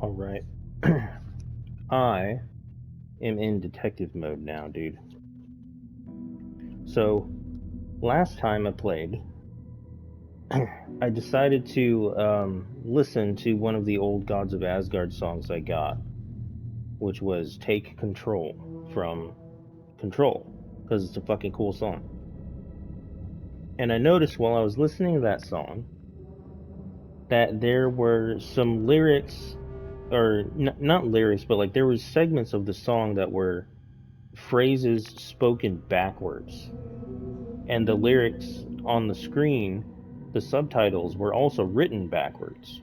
Alright. I am in detective mode now, dude. So, last time I played, I decided to listen to one of the old Gods of Asgard songs I got, which was Take Control from Control, because it's a fucking cool song. And I noticed while I was listening to that song that there were some lyrics, or not lyrics, but like there was segments of the song that were phrases spoken backwards. And the lyrics on the screen, the subtitles, were also written backwards.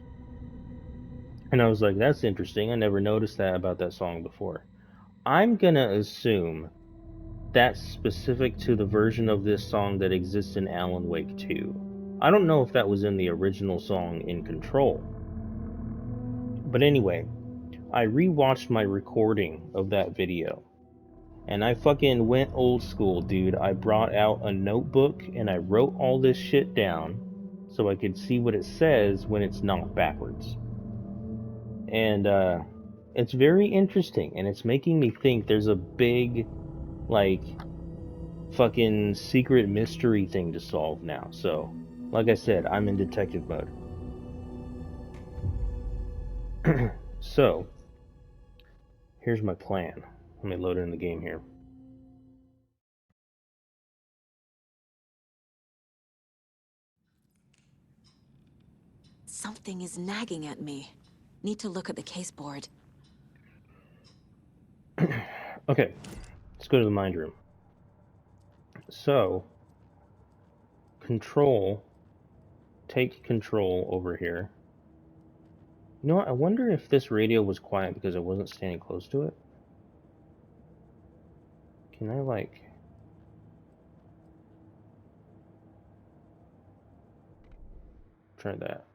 And I was like, that's interesting. I never noticed that about that song before. I'm gonna assume that's specific to the version of this song that exists in Alan Wake 2. I don't know if that was in the original song in Control. But anyway, I rewatched my recording of that video. And I fucking went old school, dude. I brought out a notebook and I wrote all this shit down so I could see what it says when it's not backwards. And it's very interesting and it's making me think there's a big, like, fucking secret mystery thing to solve now. So, like I said, I'm in detective mode. So, here's my plan. Let me load in the game here. Something is nagging at me. Need to look at the case board. Okay, let's go to the mind room. So, take control over here. You know what? I wonder if this radio was quiet because I wasn't standing close to it. Can I, like... try that.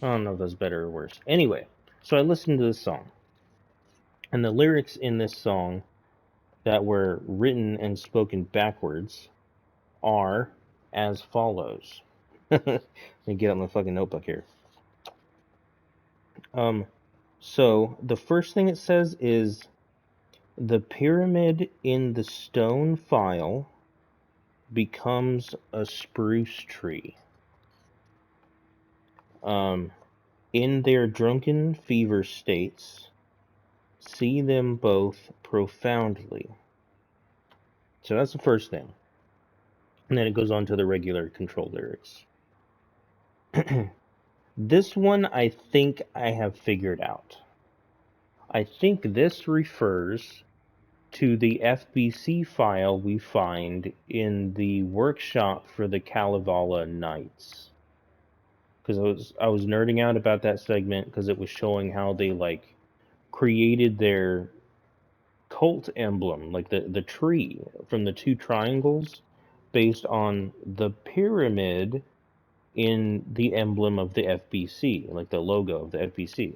I don't know if that's better or worse. Anyway, so I listened to this song. And the lyrics in this song that were written and spoken backwards are as follows. Let me get out my fucking notebook here. So the first thing it says is the pyramid in the stone file becomes a spruce tree. In their drunken fever states, see them both profoundly. So that's the first thing. And then it goes on to the regular control lyrics. This one I think I have figured out. I think this refers to the FBC file we find in the workshop for the Kalevala Knights. Because I was nerding out about that segment because it was showing how they like created their cult emblem, like the tree from the two triangles, based on the pyramid in the emblem of the FBC, like the logo of the FBC.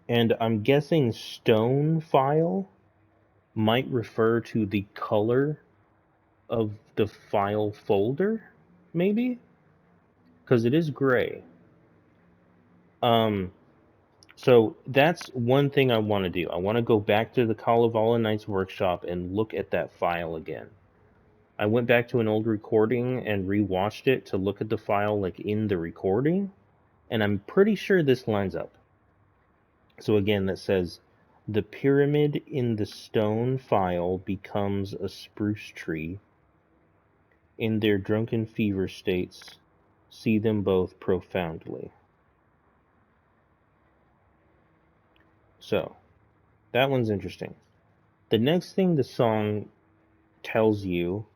And I'm guessing stone file might refer to the color of the file folder, maybe? Because it is gray. So that's one thing I want to do. I want to go back to the Kalevala Knights workshop and look at that file again. I went back to an old recording and rewatched it to look at the file like in the recording, and I'm pretty sure this lines up. So again, that says, the pyramid in the stone file becomes a spruce tree. In their drunken fever states, see them both profoundly. So, that one's interesting. The next thing the song tells you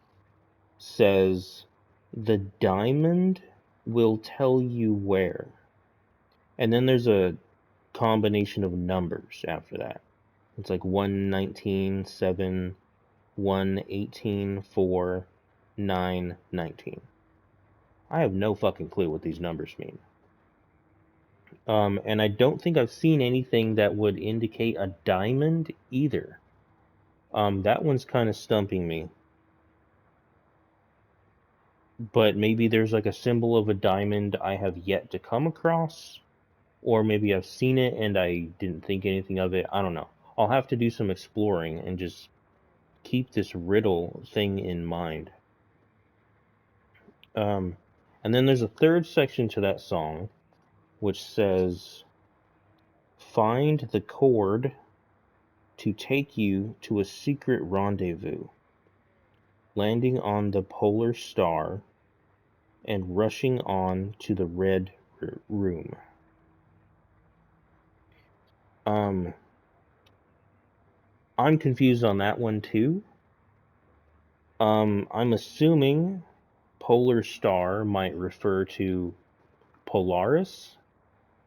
says, the diamond will tell you where. And then there's a combination of numbers after that. It's like 119, 7, 118, 4, 9, 19. I have no fucking clue what these numbers mean. And I don't think I've seen anything that would indicate a diamond either. That one's kind of stumping me. But maybe there's like a symbol of a diamond I have yet to come across. Or maybe I've seen it and I didn't think anything of it. I don't know. I'll have to do some exploring and just keep this riddle thing in mind. And then there's a third section to that song, which says, "Find the cord to take you to a secret rendezvous, landing on the polar star and rushing on to the red room." I'm confused on that one too. I'm assuming polar star might refer to Polaris,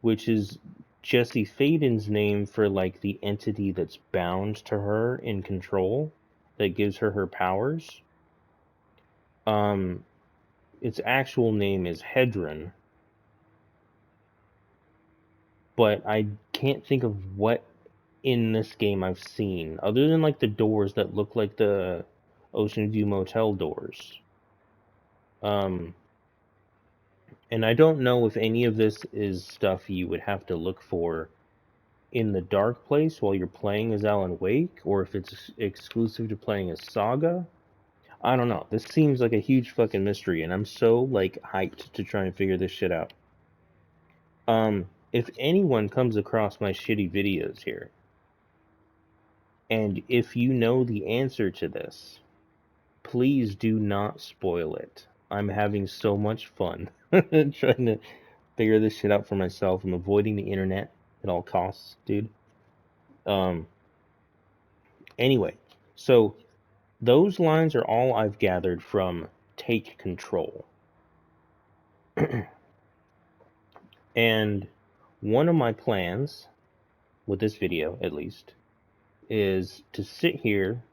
which is Jesse Faden's name for like the entity that's bound to her in control that gives her her powers. Its actual name is Hedron, but I can't think of what in this game I've seen other than like the doors that look like the Ocean View Motel doors. And I don't know if any of this is stuff you would have to look for in the Dark Place while you're playing as Alan Wake, or if it's exclusive to playing as Saga. I don't know. This seems like a huge fucking mystery, and I'm so like hyped to try and figure this shit out. If anyone comes across my shitty videos here, and if you know the answer to this, please do not spoil it. I'm having so much fun trying to figure this shit out for myself. I'm avoiding the internet at all costs, dude. Anyway, so those lines are all I've gathered from Take Control. And one of my plans, with this video at least, is to sit here.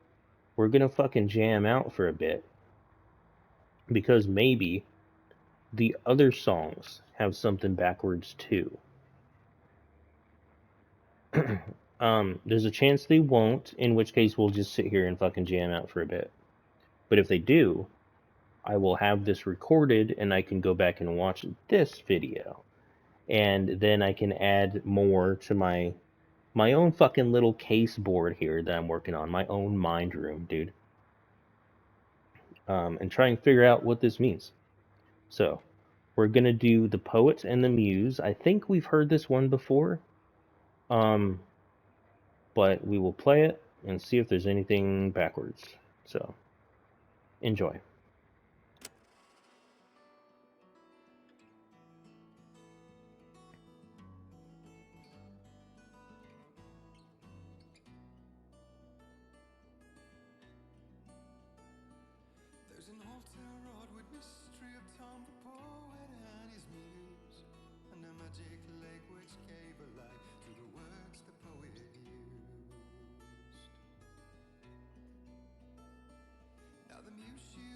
We're gonna fucking jam out for a bit. Because maybe the other songs have something backwards too. There's a chance they won't, in which case we'll just sit here and fucking jam out for a bit. But if they do, I will have this recorded and I can go back and watch this video. And then I can add more to my own fucking little case board here that I'm working on, my own mind room, dude. And try and figure out what this means. So, we're gonna do The Poet and the Muse. I think we've heard this one before. But we will play it and see if there's anything backwards. So, enjoy. There's an old town road with mystery of Tom the poet and his muse, and a magic lake which gave a light to the words the poet used. Now the muse she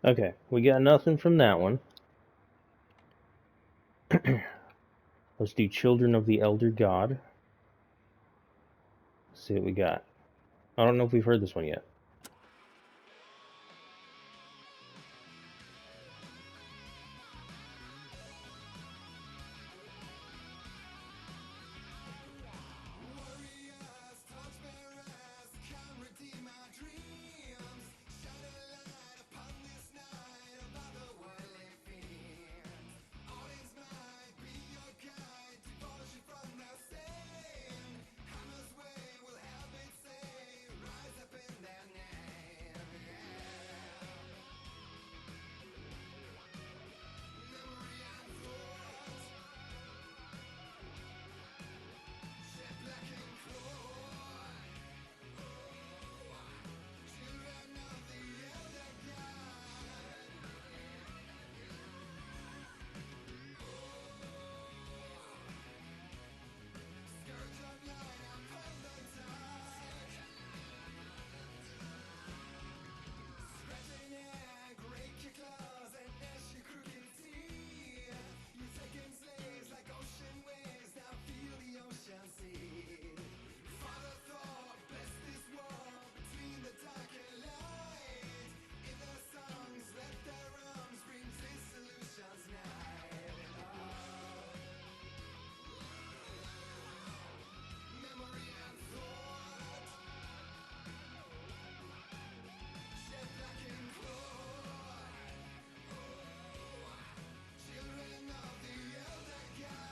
Okay, we got nothing from that one. Let's do Children of the Elder God. Let's see what we got. I don't know if we've heard this one yet. Warriors, torchbearers, come redeem our dreams. Shine a light upon this night above the worldly fiends. Odin's might be your guide, devotion from the same. Hammer's way will help it say, rise up in their name. Memory and thought, jet black and cold. Children of the elder God. Scourge of light upon the dark. Scratching egg, rake your claws and gnash your crooked teeth. You taking slaves like ocean waves, now feel the ocean sea. Father thought, bless this war between the dark and light. In their songs, let their arms bring dissolution's night. Memory and thought, jet black and cold. Children of the elder God.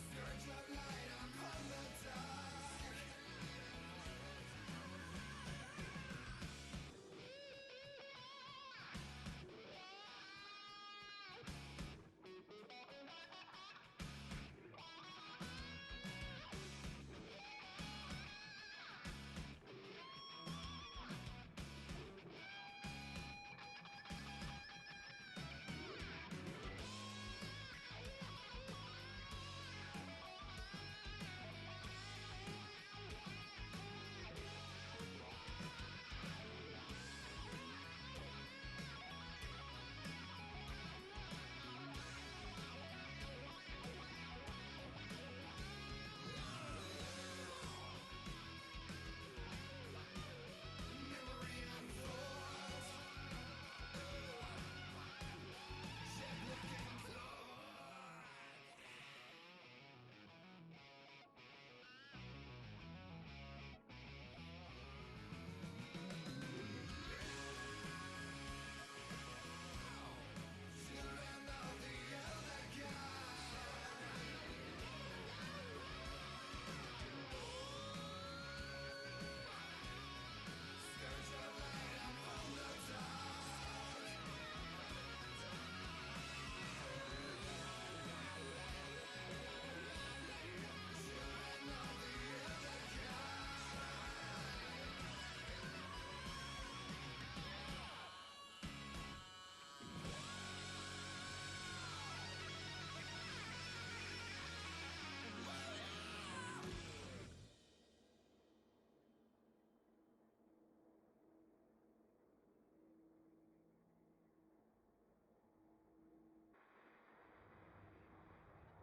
Scourge of light upon the dark.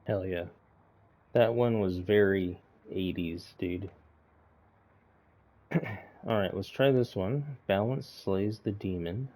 Hell yeah. That one was very 80s, dude. Alright, let's try this one. Balance slays the demon.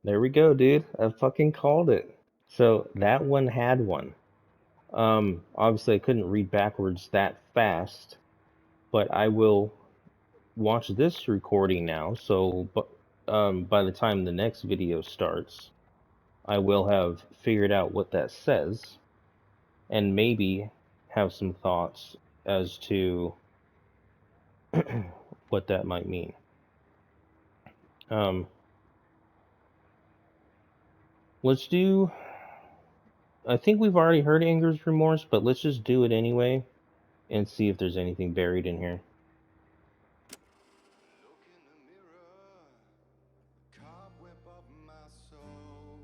There we go, dude. I fucking called it. So that one had one. Obviously I couldn't read backwards that fast, but I will watch this recording now. So, by the time the next video starts, I will have figured out what that says, and maybe have some thoughts as to what that might mean. Um, let's do. I think we've already heard Anger's Remorse, but let's just do it anyway and see if there's anything buried in here. Look in the mirror, cobweb of my soul.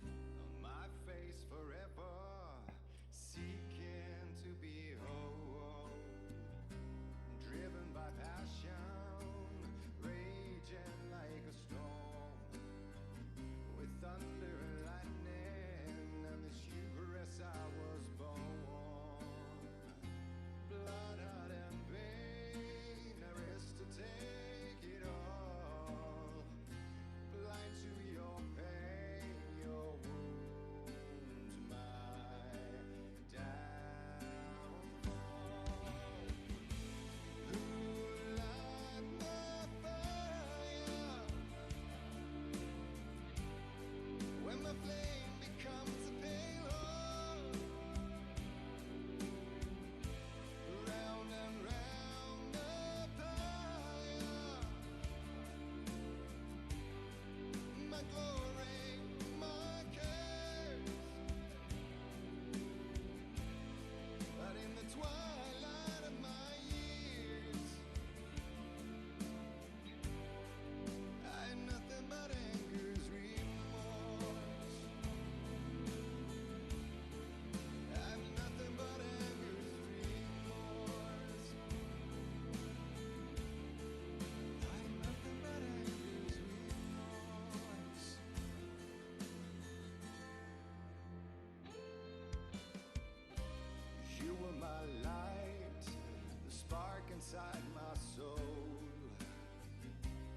On my face forever, seeking to be whole. Driven by passion, raging like a storm. With thunder and lightning, and this hubris I was born. Blood, heart, and pain, I risk to take it all. Blind to your pain, your wounds, my downfall. Who light my fire when the flame becomes a payload? Round and round the pyre, my glory, my curse. But in the twilight of my years, I had nothing but anger's remorse. I have nothing but anger's remorse. I have nothing but anger's remorse. You were my light, the spark inside my soul.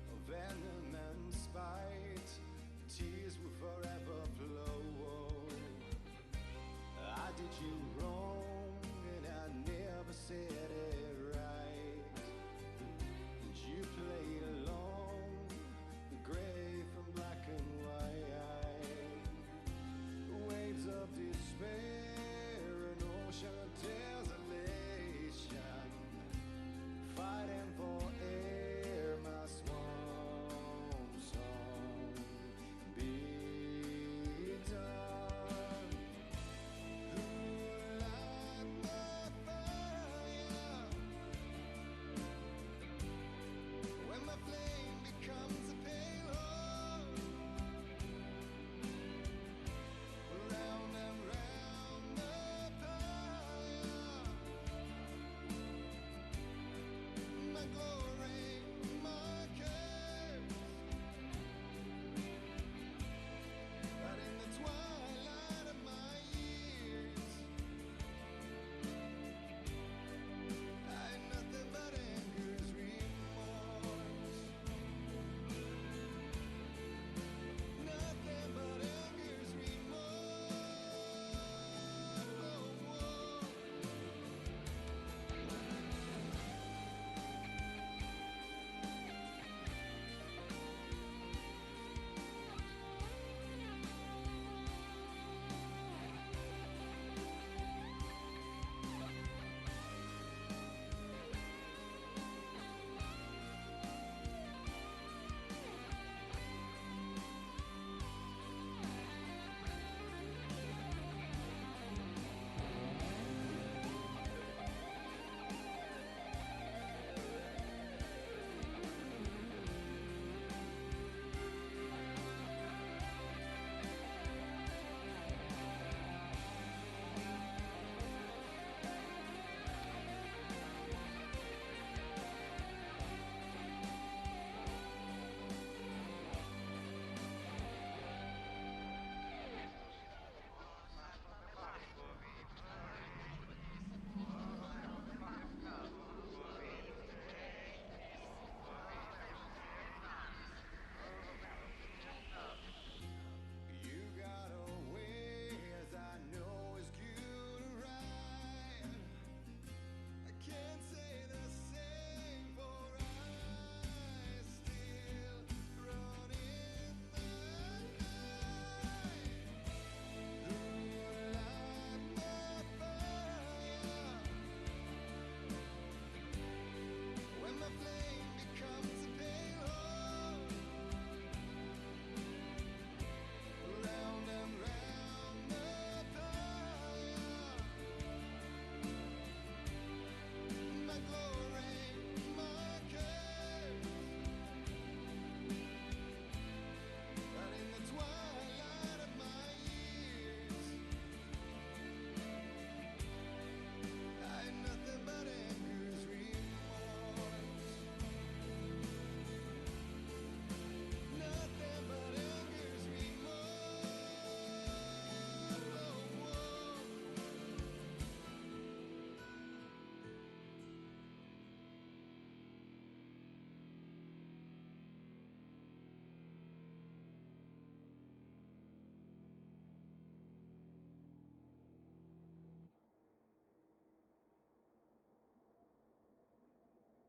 Of venom and spite, tears will forever flow. I did you wrong, and I never said it right. And you played along, the gray from black and white. Waves of despair, an ocean of desolation.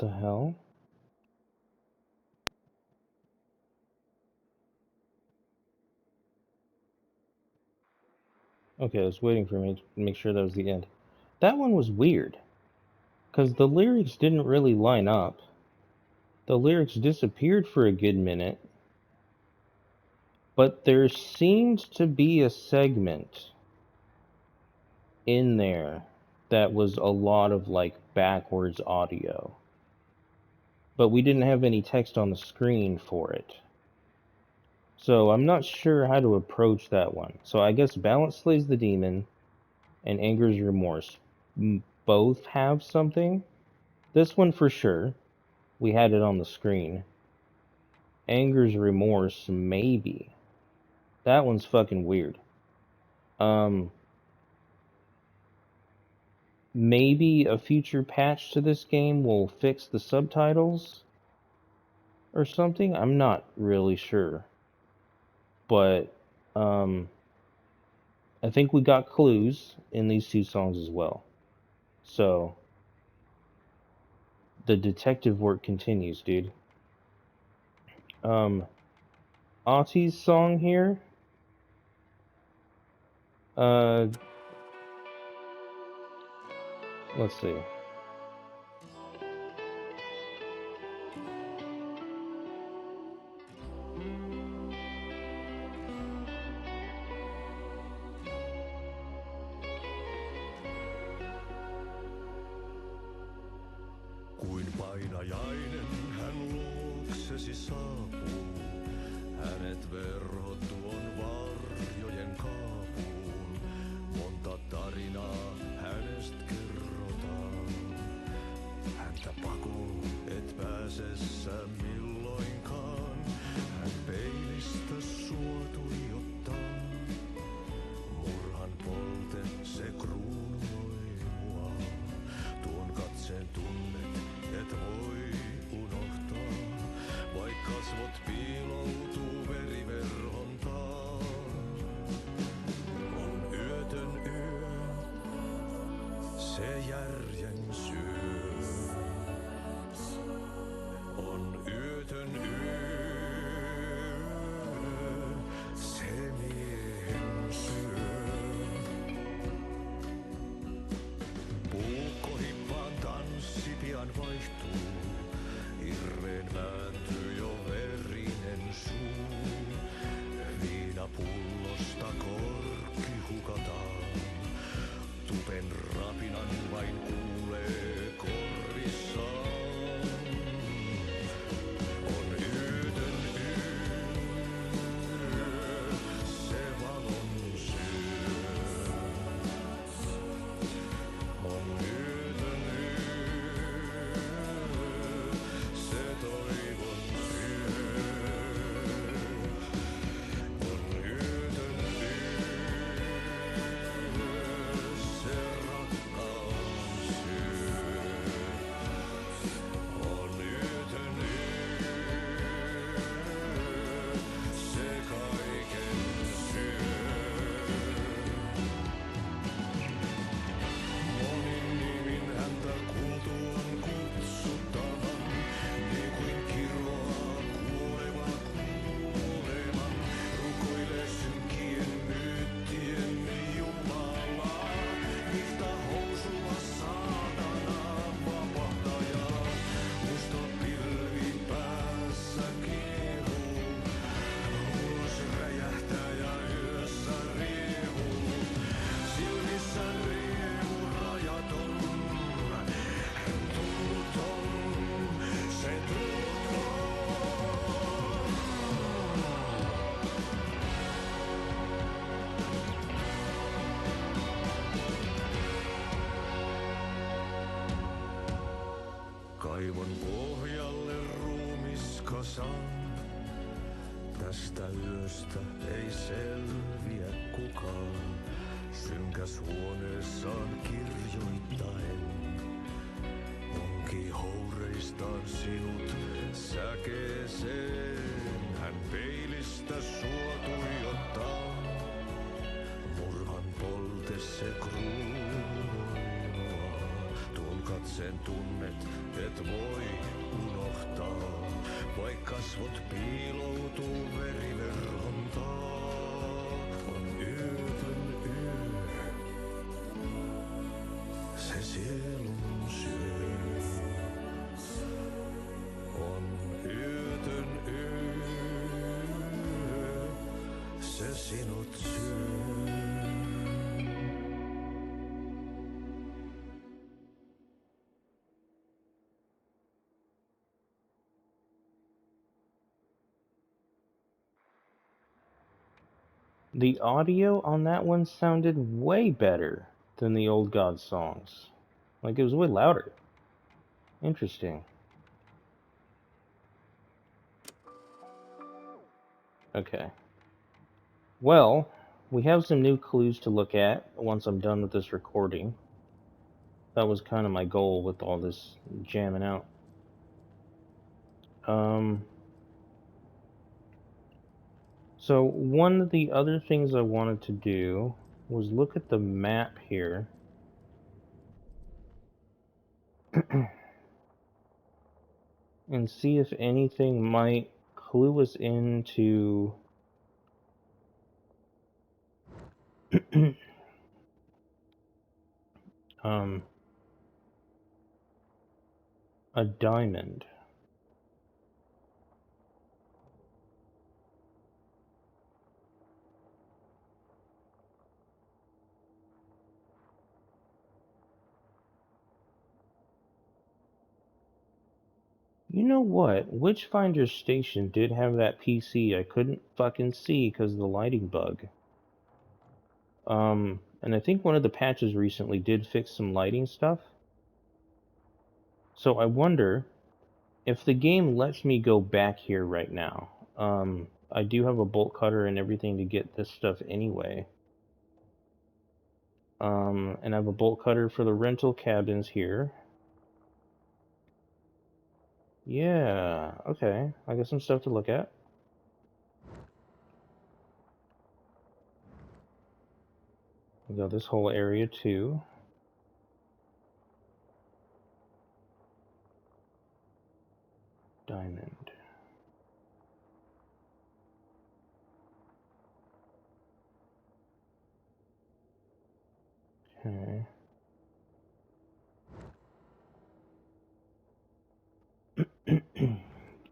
the hell? Okay, I was waiting for me to make sure that was the end. That one was weird, because the lyrics didn't really line up. The lyrics disappeared for a good minute, but there seemed to be a segment in there that was a lot of like backwards audio. But we didn't have any text on the screen for it. So I'm not sure how to approach that one. So I guess Balance Slays the Demon and Anger's Remorse both have something. This one for sure. We had it on the screen. Anger's Remorse, maybe. That one's fucking weird. Maybe a future patch to this game will fix the subtitles or something. I'm not really sure. But, I think we got clues in these two songs as well. So, the detective work continues, dude. Auttie's song here. Let's see. Kuin painajainen hän luoksesi saapuu, hänet verhot tuon varjojen kaapuun. Monta tarinaa hänestä kerrotaan, häntä pakoon et pääse sä milloinkaan. Hän peilistä sua tuijottaa, murhan polte se kruunui mua. Tuon katseen tunnet et voi unohtaa, vaik kasvot piiloutuu veriverhon taa. On yötön yö, se järjen syö. On yötön yö, se miehen syö. Puukkohippaan tanssi pian vaihtuu, irreen vääntyy jo verinen suu. Viinapullosta korkki hukataan, tupen rapinan vain kuulee korvissaan. On yötön yö, se valon syö. On yötön yö, se toivon syö. On yötön yö, se rakkaus syö. On yötön yö, se kaiken syö. Monin nimin häntä kuultuaan kutsuttavan, niin kuin kiroaa kuoleva kuoleman. Rukoilee synkien myyttien Jumalaa, vihta housulla saatanaa vapahtajaa. Musta pilvi päässä kiehuu, ulos räjähtää ja yössä riehuu. Silmissä riemu rajaton, hän tunnuton, se tunnuton. Kaivon pohjalle ruumiskasan, tästä yöstä ei selviä kukaan. Synkäs huoneessaan kirjoittaen, onki houreistaan sinut säkeeseen. Hän peilistä sua tuijottaa, murhan polte se kruunua. Tuon katseen tunnet, et voi unohtaa. Vaik kasvot piiloutuu veriverhon taa. On yötön yö, se sielun syö. On yötön yö, se sinut syö. The audio on that one sounded way better than the old God songs. Like, it was way louder. Interesting. Okay. Well, we have some new clues to look at once I'm done with this recording. That was kind of my goal with all this jamming out. So one of the other things I wanted to do was look at the map here. And see if anything might clue us into a diamond. You know what? Witchfinder Station did have that PC I couldn't fucking see because of the lighting bug. And I think one of the patches recently did fix some lighting stuff. So I wonder if the game lets me go back here right now. I do have a bolt cutter and everything to get this stuff anyway. And I have a bolt cutter for the rental cabins here. Yeah, okay. I got some stuff to look at. We got this whole area too. Diamond. Okay.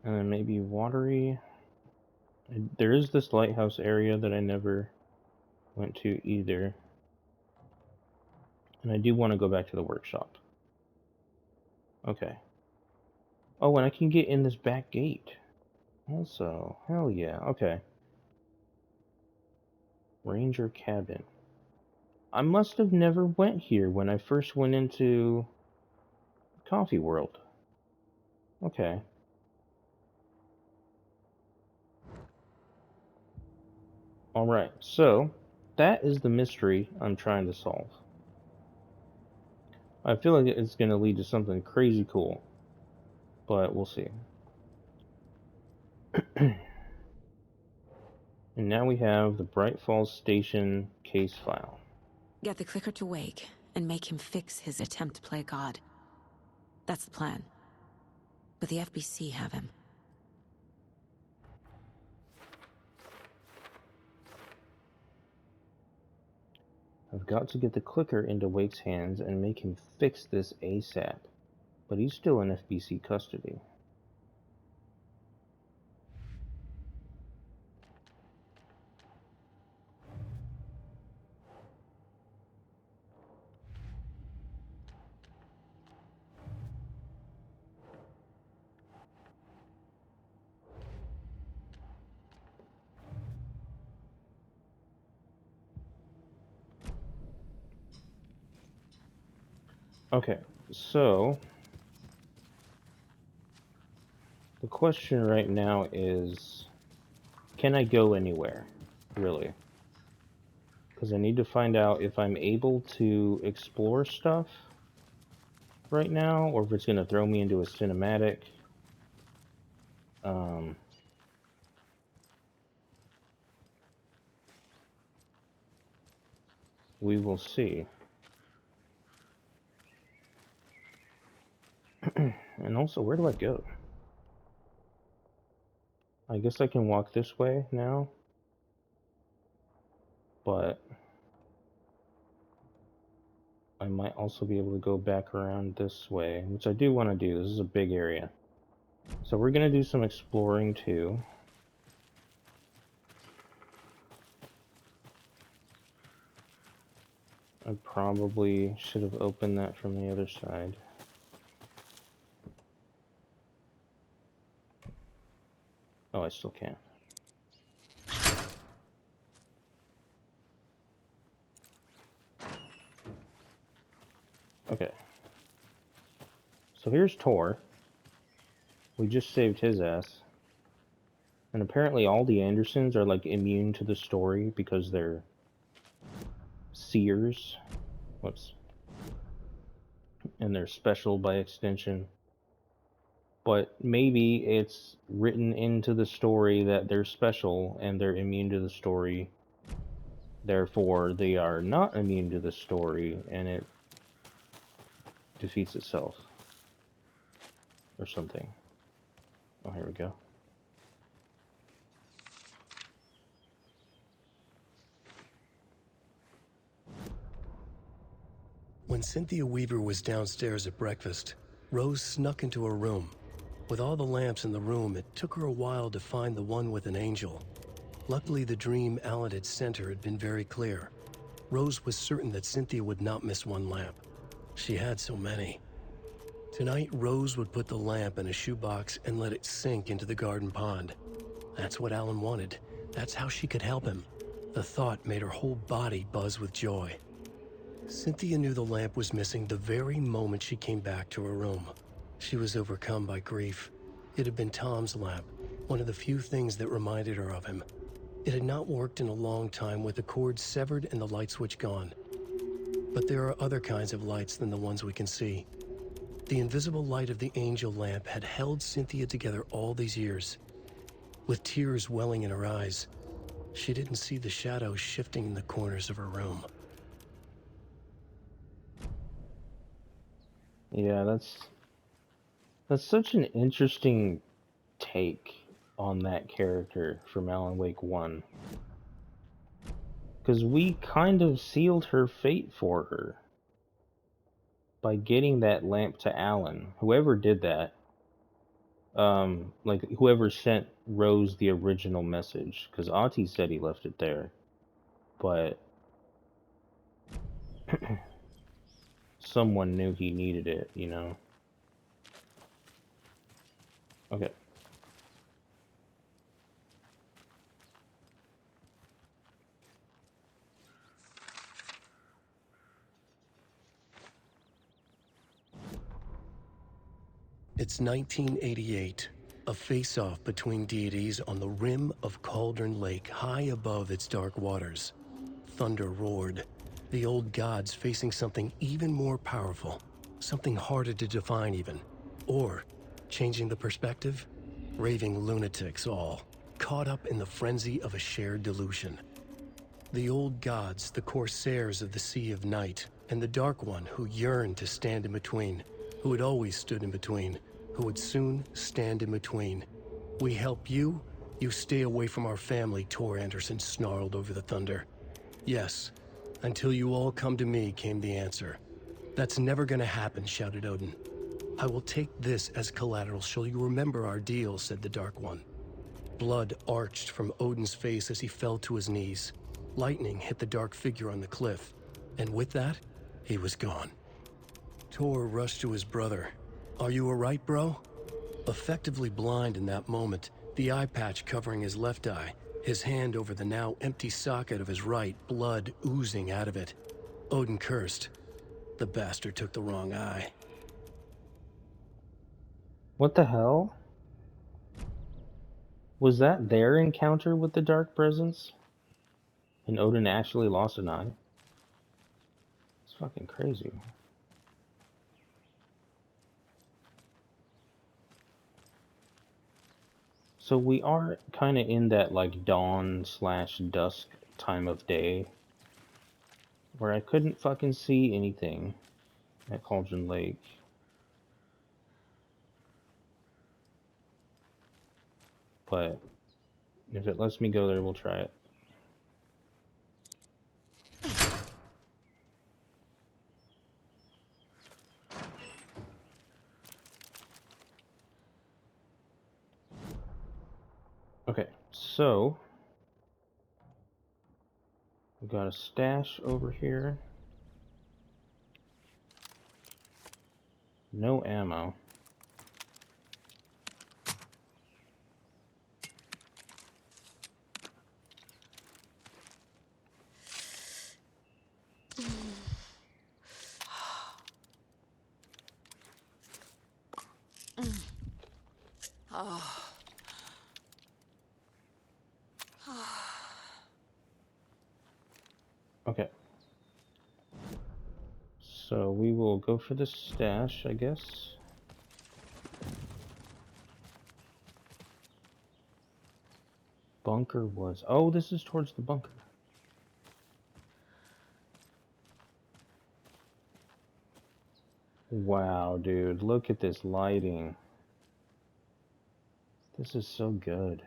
And then maybe watery. There is this lighthouse area that I never went to either. And I do want to go back to the workshop. Okay. Oh, and I can get in this back gate. Also, hell yeah. Okay. Ranger cabin. I must have never went here when I first went into Coffee World. Okay. Alright, so that is the mystery I'm trying to solve. I feel like it's going to lead to something crazy cool, but we'll see. And now we have the Bright Falls Station case file. Get the clicker to Wake and make him fix his attempt to play God. That's the plan. But the FBC have him. I've got to get the clicker into Wake's hands and make him fix this ASAP, but he's still in FBC custody. Okay, so the question right now is, can I go anywhere, really? Because I need to find out if I'm able to explore stuff right now, or if it's going to throw me into a cinematic. We will see. And also, where do I go? I guess I can walk this way now. But I might also be able to go back around this way, which I do want to do. This is a big area. So we're going to do some exploring too. I probably should have opened that from the other side. Oh, I still can. Okay. So here's Tor. We just saved his ass. And apparently all the Andersons are like immune to the story because they're seers. Whoops. And they're special by extension. But maybe it's written into the story that they're special and they're immune to the story. Therefore, they are not immune to the story and it defeats itself. Or something. Oh, here we go. When Cynthia Weaver was downstairs at breakfast, Rose snuck into her room. With all the lamps in the room, it took her a while to find the one with an angel. Luckily, the dream Alan had sent her had been very clear. Rose was certain that Cynthia would not miss one lamp. She had so many. Tonight, Rose would put the lamp in a shoebox and let it sink into the garden pond. That's what Alan wanted. That's how she could help him. The thought made her whole body buzz with joy. Cynthia knew the lamp was missing the very moment she came back to her room. She was overcome by grief. It had been Tom's lamp, one of the few things that reminded her of him. It had not worked in a long time with the cord severed and the light switch gone. But there are other kinds of lights than the ones we can see. The invisible light of the angel lamp had held Cynthia together all these years. With tears welling in her eyes, she didn't see the shadows shifting in the corners of her room. Yeah, that's such an interesting take on that character from Alan Wake 1. Because we kind of sealed her fate for her by getting that lamp to Alan. Whoever did that, like whoever sent Rose the original message, because Ahti said he left it there, but someone knew he needed it, you know? Okay. It's 1988, a face-off between deities on the rim of Cauldron Lake, high above its dark waters. Thunder roared, the old gods facing something even more powerful, something harder to define even. Or, changing the perspective, raving lunatics all, caught up in the frenzy of a shared delusion. The old gods, the corsairs of the Sea of Night, and the Dark One who yearned to stand in between, who had always stood in between, who would soon stand in between. We help you, you stay away from our family, Tor Anderson snarled over the thunder. Yes, until you all come to me, came the answer. That's never gonna happen, shouted Odin. I will take this as collateral, shall you remember our deal, said the Dark One. Blood arched from Odin's face as he fell to his knees. Lightning hit the dark figure on the cliff, and with that, he was gone. Tor rushed to his brother. Are you alright, bro? Effectively blind in that moment, the eye patch covering his left eye, his hand over the now empty socket of his right, blood oozing out of it. Odin cursed. The bastard took the wrong eye. What the hell? Was that their encounter with the Dark Presence? And Odin actually lost an eye? It's fucking crazy. So we are kind of in that like dawn/dusk time of day where I couldn't fucking see anything at Cauldron Lake. but if it lets me go there, we'll try it. Okay, so we've got a stash over here. No ammo. Okay. So we will go for the stash, I guess. Bunker was... Oh, this is towards the bunker. Wow, dude, look at this lighting. This is so good.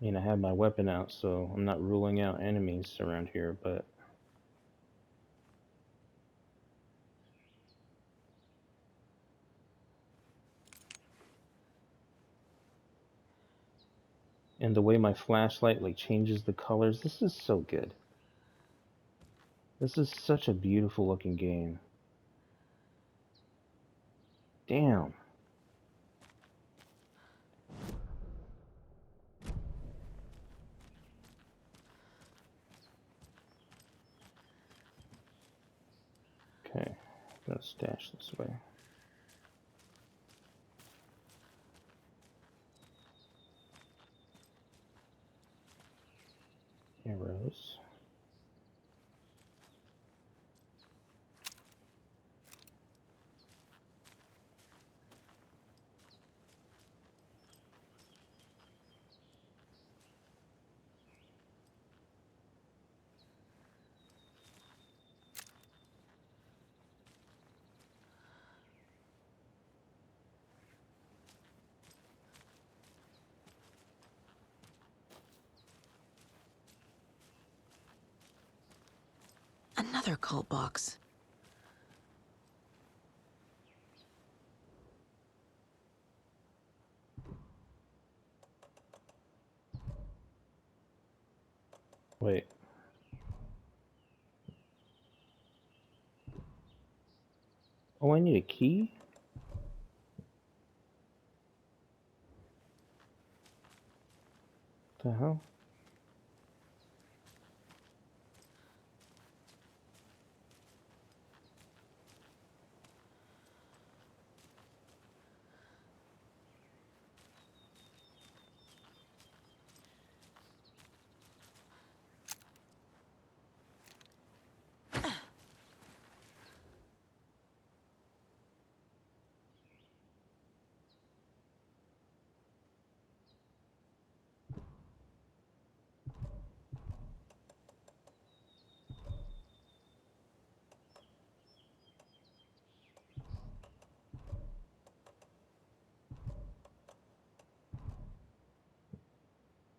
I mean, I have my weapon out, so I'm not ruling out enemies around here, but... And the way my flashlight, like, changes the colors, this is so good. This is such a beautiful looking game. Damn. Okay, gotta stash this way. Arrows. Another cult box. Wait. Oh, I need a key? What the hell?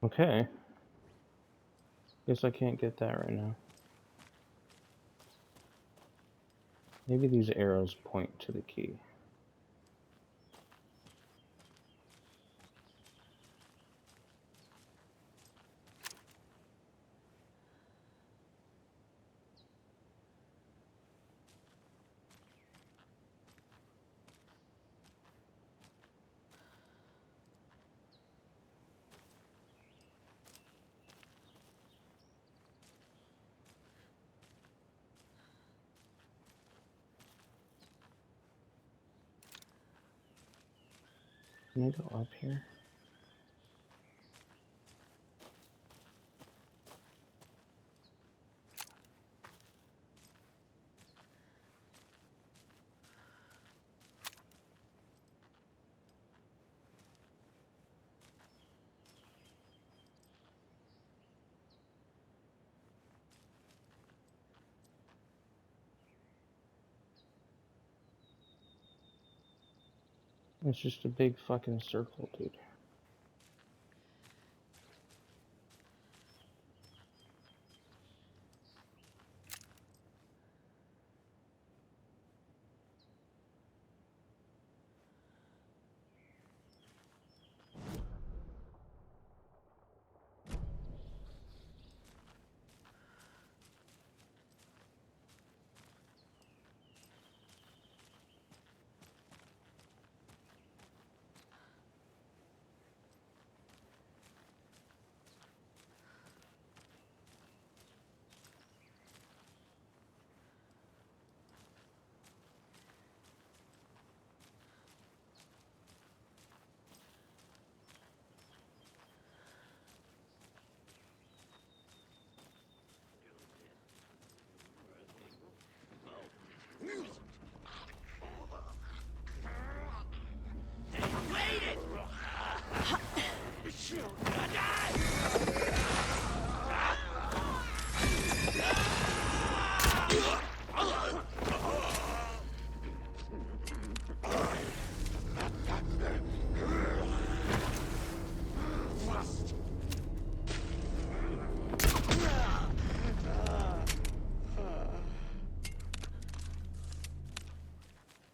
Okay. Guess I can't get that right now. Maybe these arrows point to the key. Can I go up here? It's just a big fucking circle, dude.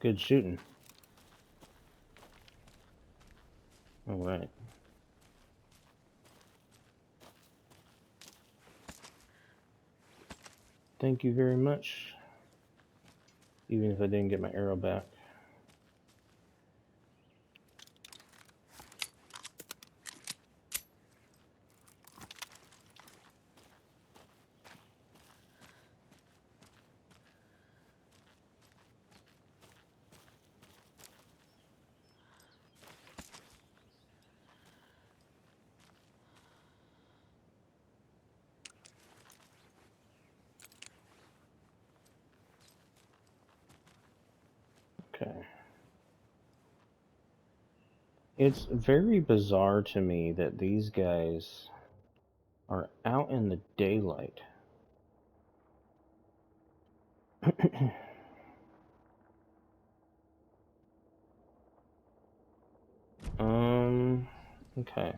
Good shooting. Alright. Thank you very much. Even if I didn't get my arrow back. Okay. It's very bizarre to me that these guys are out in the daylight. Okay.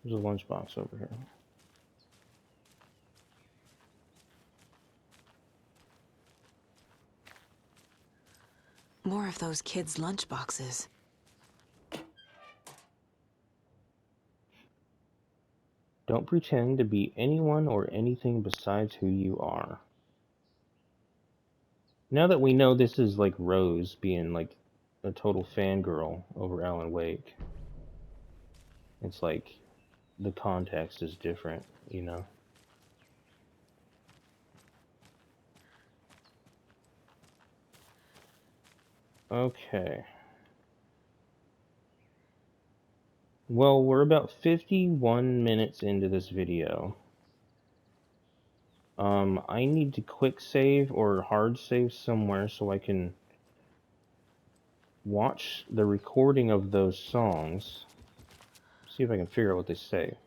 There's a lunchbox over here. More of those kids' lunchboxes. Don't pretend to be anyone or anything besides who you are. Now that we know this is like Rose being like a total fangirl over Alan Wake, it's like the context is different, you know? Okay. Well, we're about 51 minutes into this video. I need to quick save or hard save somewhere so I can watch the recording of those songs. See if I can figure out what they say.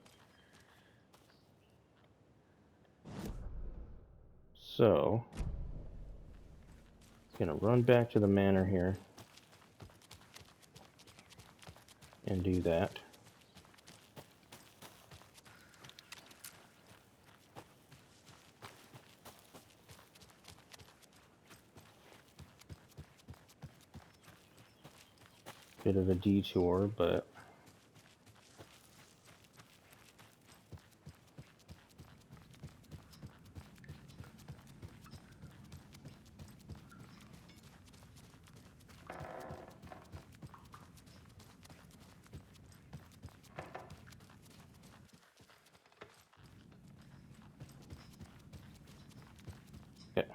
So, gonna run back to the manor here and do that. Bit of a detour, but okay.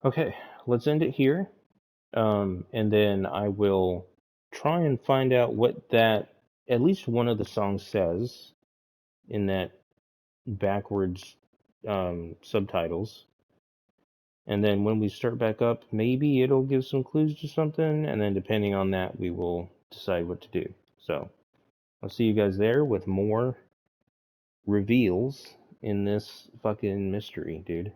Okay, let's end it here. And then I will try and find out what that, at least one of the songs says in that backwards subtitles. And then when we start back up, maybe it'll give some clues to something, and then depending on that, we will decide what to do. So, I'll see you guys there with more reveals in this fucking mystery, dude.